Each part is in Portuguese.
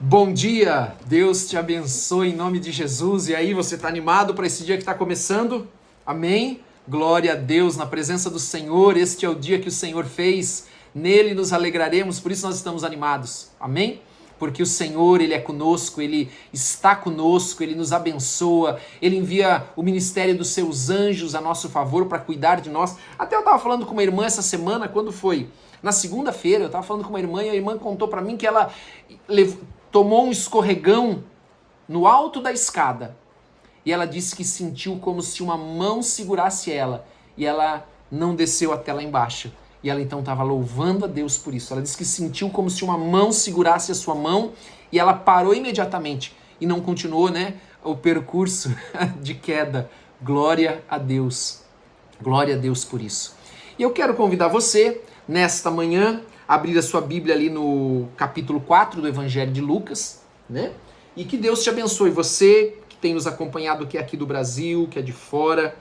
Bom dia, Deus te abençoe em nome de Jesus. E aí, você está animado para esse dia que está começando? Amém? Glória a Deus, na presença do Senhor. Este é o dia que o Senhor fez, nele nos alegraremos, por isso nós estamos animados. Amém? Porque o Senhor, Ele é conosco, Ele está conosco, Ele nos abençoa, Ele envia o ministério dos seus anjos a nosso favor para cuidar de nós. Até eu estava falando com uma irmã essa semana, quando foi? Na segunda-feira, eu estava falando com uma irmã e a irmã contou para mim que ela tomou um escorregão no alto da escada. E ela disse que sentiu como se uma mão segurasse ela. E ela não desceu até lá embaixo. E ela então estava louvando a Deus por isso. Ela disse que sentiu como se uma mão segurasse a sua mão. E ela parou imediatamente. E não continuou, o percurso de queda. Glória a Deus. Glória a Deus por isso. E eu quero convidar você, nesta manhã, abrir a sua Bíblia ali no capítulo 4 do Evangelho de Lucas, E que Deus te abençoe. Você que tem nos acompanhado, que é aqui do Brasil, que é de fora,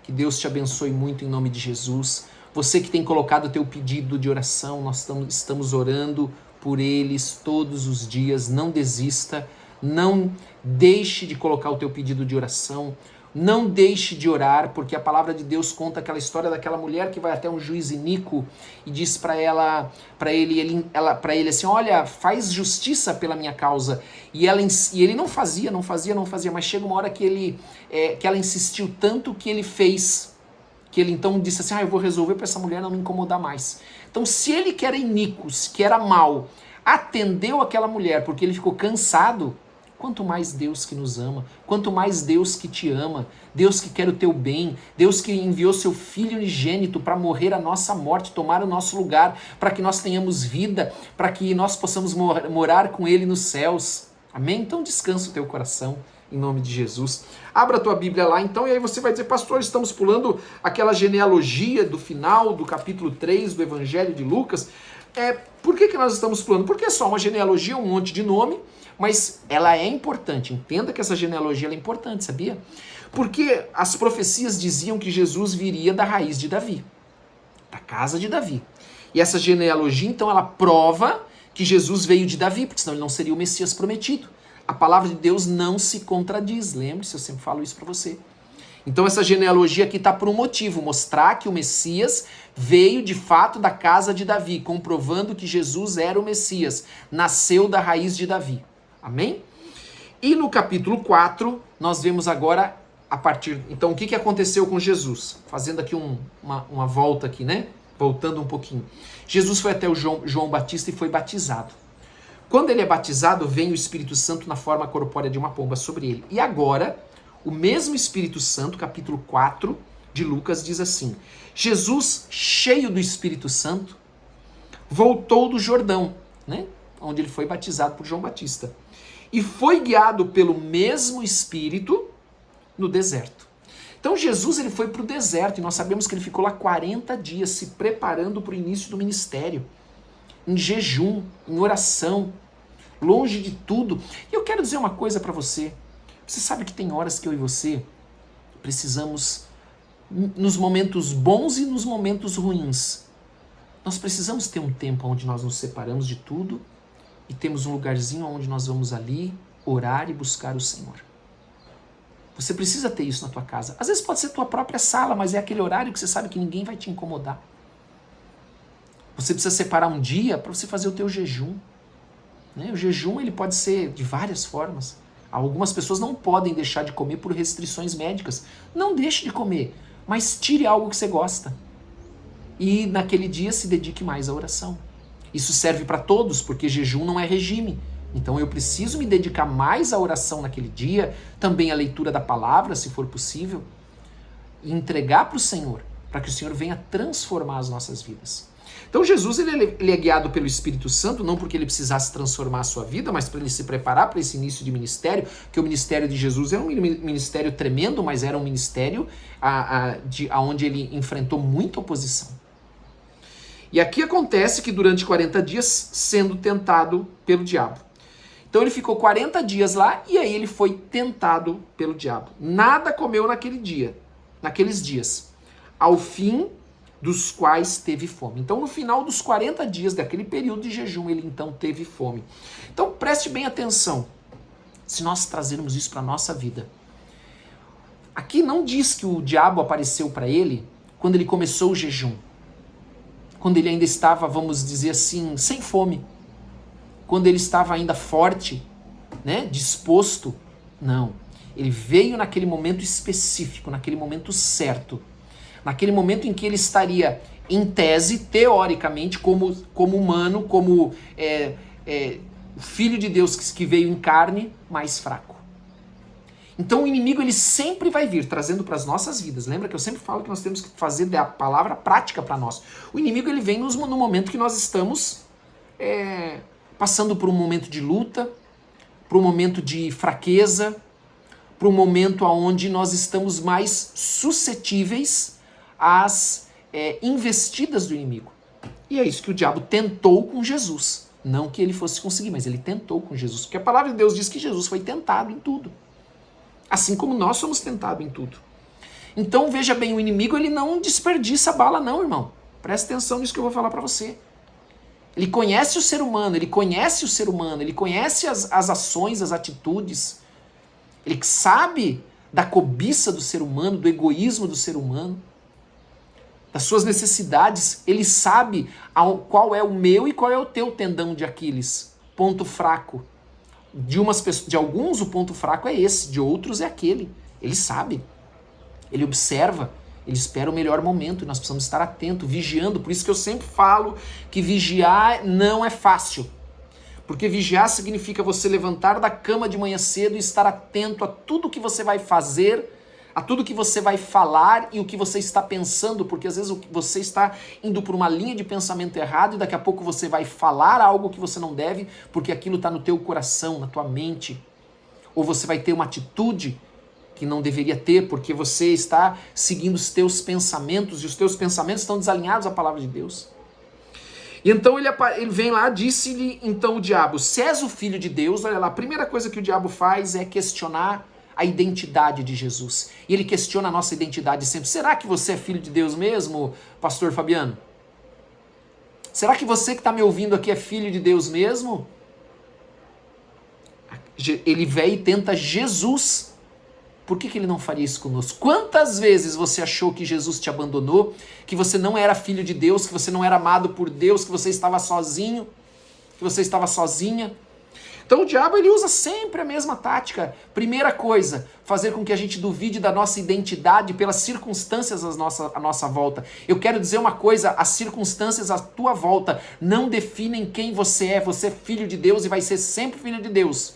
que Deus te abençoe muito em nome de Jesus. Você que tem colocado o teu pedido de oração, nós estamos orando por eles todos os dias. Não desista, não deixe de colocar o teu pedido de oração. Não deixe de orar, porque a palavra de Deus conta aquela história daquela mulher que vai até um juiz iníquo e diz para ele assim: olha, faz justiça pela minha causa. E ele não fazia, mas chega uma hora que ela insistiu tanto que ele fez, que ele então disse assim: eu vou resolver para essa mulher não me incomodar mais. Então, se ele que era iníquo, que era mau, atendeu aquela mulher porque ele ficou cansado, quanto mais Deus que nos ama, quanto mais Deus que te ama, Deus que quer o teu bem, Deus que enviou seu Filho unigênito para morrer a nossa morte, tomar o nosso lugar, para que nós tenhamos vida, para que nós possamos morar com Ele nos céus. Amém? Então descansa o teu coração, em nome de Jesus. Abra a tua Bíblia lá então, e aí você vai dizer: pastor, estamos pulando aquela genealogia do final do capítulo 3 do Evangelho de Lucas. Por que nós estamos pulando? Porque é só uma genealogia, um monte de nome, mas ela é importante. Entenda que essa genealogia é importante, sabia? Porque as profecias diziam que Jesus viria da raiz de Davi, da casa de Davi. E essa genealogia, então, ela prova que Jesus veio de Davi, porque senão ele não seria o Messias prometido. A palavra de Deus não se contradiz. Lembre-se, eu sempre falo isso para você. Então essa genealogia aqui está por um motivo: mostrar que o Messias veio de fato da casa de Davi, comprovando que Jesus era o Messias, nasceu da raiz de Davi. Amém? E no capítulo 4, nós vemos agora Então, o que aconteceu com Jesus? Fazendo aqui uma volta aqui, Voltando um pouquinho. Jesus foi até o João Batista e foi batizado. Quando ele é batizado, vem o Espírito Santo na forma corpórea de uma pomba sobre ele. E agora, o mesmo Espírito Santo, capítulo 4 de Lucas, diz assim: Jesus, cheio do Espírito Santo, voltou do Jordão, onde ele foi batizado por João Batista, e foi guiado pelo mesmo Espírito no deserto. Então Jesus ele foi para o deserto, e nós sabemos que ele ficou lá 40 dias se preparando para o início do ministério, em jejum, em oração, longe de tudo. E eu quero dizer uma coisa para você. Você sabe que tem horas que eu e você precisamos, nos momentos bons e nos momentos ruins, nós precisamos ter um tempo onde nós nos separamos de tudo e temos um lugarzinho onde nós vamos ali orar e buscar o Senhor. Você precisa ter isso na tua casa. Às vezes pode ser tua própria sala, mas é aquele horário que você sabe que ninguém vai te incomodar. Você precisa separar um dia para você fazer o teu jejum. O jejum ele pode ser de várias formas. Algumas pessoas não podem deixar de comer por restrições médicas. Não deixe de comer, mas tire algo que você gosta. E naquele dia se dedique mais à oração. Isso serve para todos, porque jejum não é regime. Então eu preciso me dedicar mais à oração naquele dia, também à leitura da palavra, se for possível, e entregar para o Senhor, para que o Senhor venha transformar as nossas vidas. Então Jesus ele é guiado pelo Espírito Santo, não porque ele precisasse transformar a sua vida, mas para ele se preparar para esse início de ministério, que o ministério de Jesus era um ministério tremendo, mas era um ministério onde ele enfrentou muita oposição. E aqui acontece que durante 40 dias sendo tentado pelo diabo. Então ele ficou 40 dias lá e aí ele foi tentado pelo diabo. Nada comeu naqueles dias. Ao fim, dos quais teve fome. Então, no final dos 40 dias daquele período de jejum, ele então teve fome. Então, preste bem atenção. Se nós trazermos isso para a nossa vida. Aqui não diz que o diabo apareceu para ele quando ele começou o jejum. Quando ele ainda estava, vamos dizer assim, sem fome. Quando ele estava ainda forte, né, disposto. Não. Ele veio naquele momento específico, naquele momento certo. Naquele momento em que ele estaria, em tese, teoricamente, como humano, como o Filho de Deus que veio em carne, mais fraco. Então o inimigo ele sempre vai vir trazendo para as nossas vidas. Lembra que eu sempre falo que nós temos que fazer da palavra prática para nós. O inimigo ele vem no momento que nós estamos passando por um momento de luta, por um momento de fraqueza, por um momento onde nós estamos mais suscetíveis às investidas do inimigo. E é isso que o diabo tentou com Jesus. Não que ele fosse conseguir, mas ele tentou com Jesus. Porque a palavra de Deus diz que Jesus foi tentado em tudo. Assim como nós somos tentados em tudo. Então, veja bem, o inimigo ele não desperdiça bala não, irmão. Presta atenção nisso que eu vou falar para você. Ele conhece o ser humano, ele conhece as ações, as atitudes. Ele sabe da cobiça do ser humano, do egoísmo do ser humano, das suas necessidades. Ele sabe qual é o meu e qual é o teu tendão de Aquiles, ponto fraco. De alguns o ponto fraco é esse, de outros é aquele. Ele sabe, ele observa, ele espera o melhor momento e nós precisamos estar atentos, vigiando. Por isso que eu sempre falo que vigiar não é fácil. Porque vigiar significa você levantar da cama de manhã cedo e estar atento a tudo que você vai fazer, a tudo que você vai falar e o que você está pensando, porque às vezes você está indo por uma linha de pensamento errado e daqui a pouco você vai falar algo que você não deve, porque aquilo está no teu coração, na tua mente. Ou você vai ter uma atitude que não deveria ter, porque você está seguindo os teus pensamentos e os teus pensamentos estão desalinhados à palavra de Deus. E então ele vem lá, disse-lhe então o diabo, se és o filho de Deus, olha lá, a primeira coisa que o diabo faz é questionar a identidade de Jesus. E ele questiona a nossa identidade sempre. Será que você é filho de Deus mesmo, pastor Fabiano? Será que você que está me ouvindo aqui é filho de Deus mesmo? Ele vem e tenta Jesus. Por que ele não faria isso conosco? Quantas vezes você achou que Jesus te abandonou, que você não era filho de Deus, que você não era amado por Deus, que você estava sozinho, que você estava sozinha? Então o diabo ele usa sempre a mesma tática. Primeira coisa, fazer com que a gente duvide da nossa identidade pelas circunstâncias à nossa volta. Eu quero dizer uma coisa, as circunstâncias à tua volta não definem quem você é. Você é filho de Deus e vai ser sempre filho de Deus.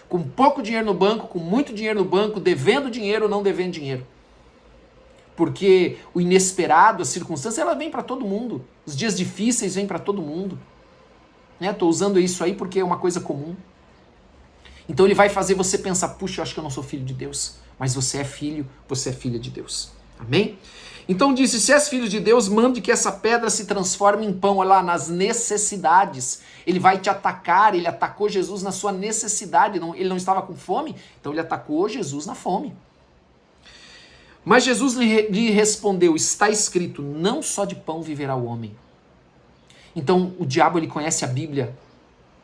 Com pouco dinheiro no banco, com muito dinheiro no banco, devendo dinheiro ou não devendo dinheiro. Porque o inesperado, a circunstância, ela vem para todo mundo. Os dias difíceis vêm para todo mundo. Estou usando isso aí porque é uma coisa comum. Então ele vai fazer você pensar, puxa, eu acho que eu não sou filho de Deus. Mas você é filho, você é filha de Deus. Amém? Então disse, se és filho de Deus, mande que essa pedra se transforme em pão. Olha lá, nas necessidades. Ele vai te atacar, ele atacou Jesus na sua necessidade. Ele não estava com fome, então ele atacou Jesus na fome. Mas Jesus lhe respondeu, está escrito, não só de pão viverá o homem. Então o diabo ele conhece a Bíblia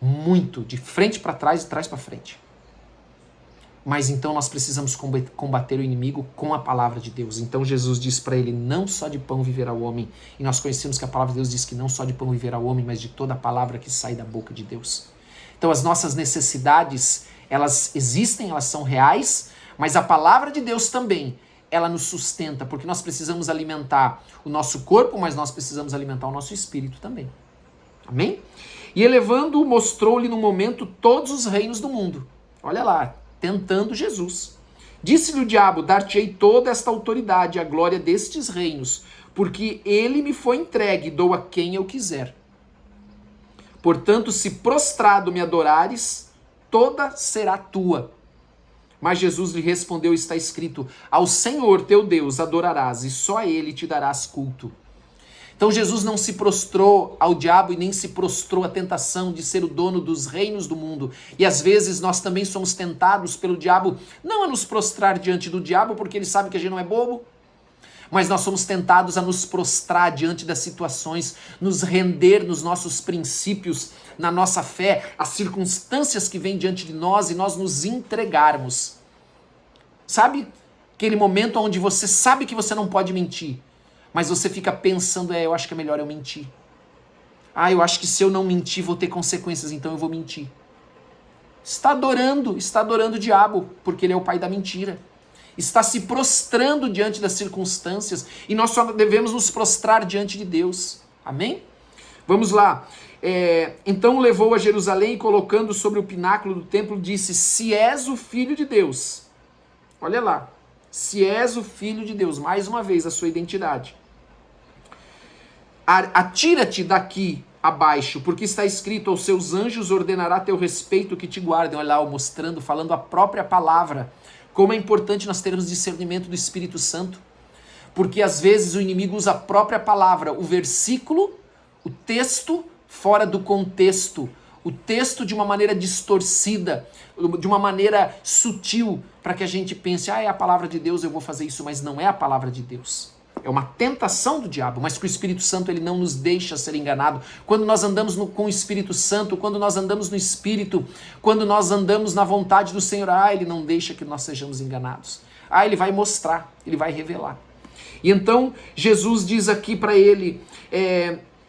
muito, de frente para trás e trás para frente. Mas então nós precisamos combater o inimigo com a palavra de Deus. Então Jesus diz para ele, não só de pão viverá o homem. E nós conhecemos que a palavra de Deus diz que não só de pão viverá o homem, mas de toda a palavra que sai da boca de Deus. Então as nossas necessidades, elas existem, elas são reais, mas a palavra de Deus também, ela nos sustenta, porque nós precisamos alimentar o nosso corpo, mas nós precisamos alimentar o nosso espírito também. Amém? E elevando-o, mostrou-lhe no momento todos os reinos do mundo. Olha lá, tentando Jesus. Disse-lhe o diabo, dar-te-ei toda esta autoridade, a glória destes reinos, porque ele me foi entregue, dou a quem eu quiser. Portanto, se prostrado me adorares, toda será tua. Mas Jesus lhe respondeu, está escrito, ao Senhor teu Deus adorarás, e só a ele te darás culto. Então Jesus não se prostrou ao diabo e nem se prostrou à tentação de ser o dono dos reinos do mundo. E às vezes nós também somos tentados pelo diabo, não a nos prostrar diante do diabo, porque ele sabe que a gente não é bobo, mas nós somos tentados a nos prostrar diante das situações, nos render nos nossos princípios, na nossa fé, às circunstâncias que vêm diante de nós e nós nos entregarmos. Sabe? Aquele momento onde você sabe que você não pode mentir, mas você fica pensando, eu acho que é melhor eu mentir. Eu acho que se eu não mentir vou ter consequências, então eu vou mentir. Está adorando o diabo, porque ele é o pai da mentira. Está se prostrando diante das circunstâncias, e nós só devemos nos prostrar diante de Deus. Amém? Vamos lá. Então levou a Jerusalém e colocando sobre o pináculo do templo, disse, se és o Filho de Deus. Olha lá. Se és o Filho de Deus. Mais uma vez a sua identidade. Atira-te daqui abaixo, porque está escrito, aos seus anjos ordenará a teu respeito que te guardem. Olha lá, mostrando, falando a própria palavra. Como é importante nós termos discernimento do Espírito Santo. Porque às vezes o inimigo usa a própria palavra, o versículo, o texto, fora do contexto. O texto de uma maneira distorcida, de uma maneira sutil, para que a gente pense, é a palavra de Deus, eu vou fazer isso, mas não é a palavra de Deus. É uma tentação do diabo, mas que o Espírito Santo ele não nos deixa ser enganado. Quando nós andamos com o Espírito Santo, quando nós andamos no Espírito, quando nós andamos na vontade do Senhor, ele não deixa que nós sejamos enganados. Ele vai mostrar, ele vai revelar. E então Jesus diz aqui para ele,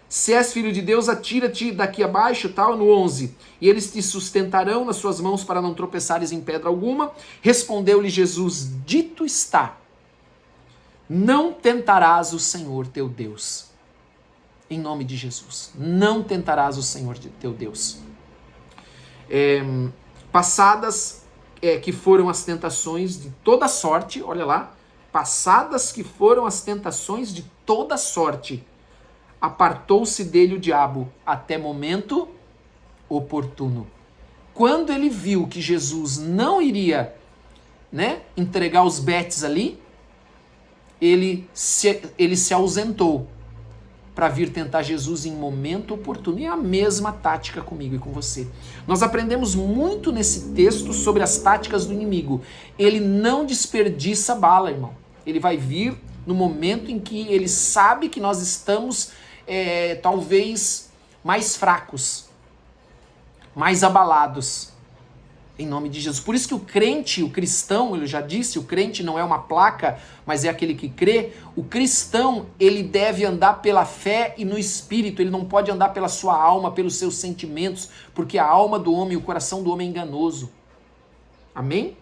se és filho de Deus, atira-te daqui abaixo, tal, no 11. E eles te sustentarão nas suas mãos para não tropeçares em pedra alguma. Respondeu-lhe Jesus, dito está, não tentarás o Senhor teu Deus. Em nome de Jesus, não tentarás o Senhor teu Deus. Passadas que foram as tentações de toda sorte, olha lá, passadas que foram as tentações de toda sorte, apartou-se dele o diabo até momento oportuno. Quando ele viu que Jesus não iria, entregar os betes ali, ele se ausentou para vir tentar Jesus em momento oportuno. E é a mesma tática comigo e com você. Nós aprendemos muito nesse texto sobre as táticas do inimigo. Ele não desperdiça bala, irmão. Ele vai vir no momento em que ele sabe que nós estamos talvez mais fracos, mais abalados, em nome de Jesus. Por isso que o crente, o cristão, eu já disse, o crente não é uma placa, mas é aquele que crê. O cristão, ele deve andar pela fé e no Espírito, ele não pode andar pela sua alma, pelos seus sentimentos, porque a alma do homem, o coração do homem é enganoso. Amém?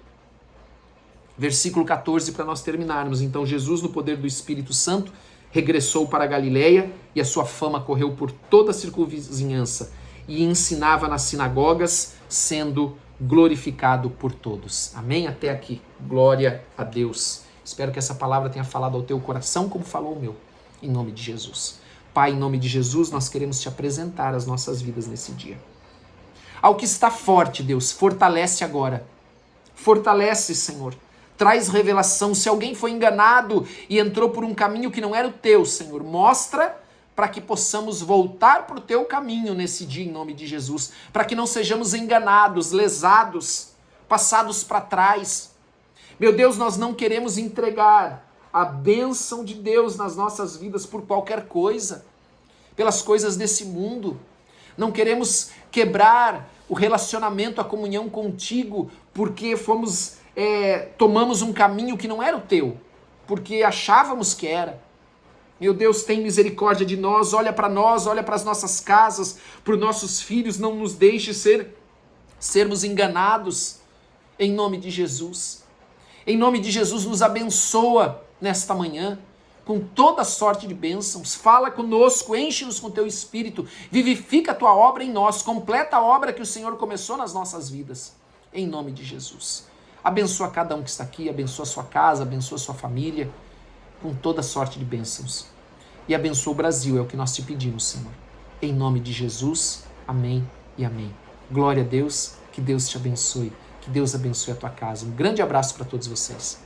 Versículo 14, para nós terminarmos. Então Jesus, no poder do Espírito Santo, regressou para a Galileia e a sua fama correu por toda a circunvizinhança e ensinava nas sinagogas, sendo glorificado por todos. Amém? Até aqui. Glória a Deus. Espero que essa palavra tenha falado ao teu coração como falou o meu. Em nome de Jesus. Pai, em nome de Jesus, nós queremos te apresentar as nossas vidas nesse dia. Ao que está forte, Deus, fortalece agora. Fortalece, Senhor. Traz revelação. Se alguém foi enganado e entrou por um caminho que não era o teu, Senhor, mostra para que possamos voltar para o teu caminho nesse dia, em nome de Jesus. Para que não sejamos enganados, lesados, passados para trás. Meu Deus, nós não queremos entregar a bênção de Deus nas nossas vidas por qualquer coisa, pelas coisas desse mundo. Não queremos quebrar o relacionamento, a comunhão contigo, porque tomamos um caminho que não era o teu, porque achávamos que era. Meu Deus, tem misericórdia de nós, olha para as nossas casas, para os nossos filhos, não nos deixe sermos enganados, em nome de Jesus. Em nome de Jesus, nos abençoa nesta manhã, com toda sorte de bênçãos, fala conosco, enche-nos com teu Espírito, vivifica a tua obra em nós, completa a obra que o Senhor começou nas nossas vidas, em nome de Jesus. Abençoa cada um que está aqui, abençoa a sua casa, abençoa a sua família, com toda sorte de bênçãos. E abençoa o Brasil, é o que nós te pedimos, Senhor. Em nome de Jesus, amém e amém. Glória a Deus, que Deus te abençoe, que Deus abençoe a tua casa. Um grande abraço para todos vocês.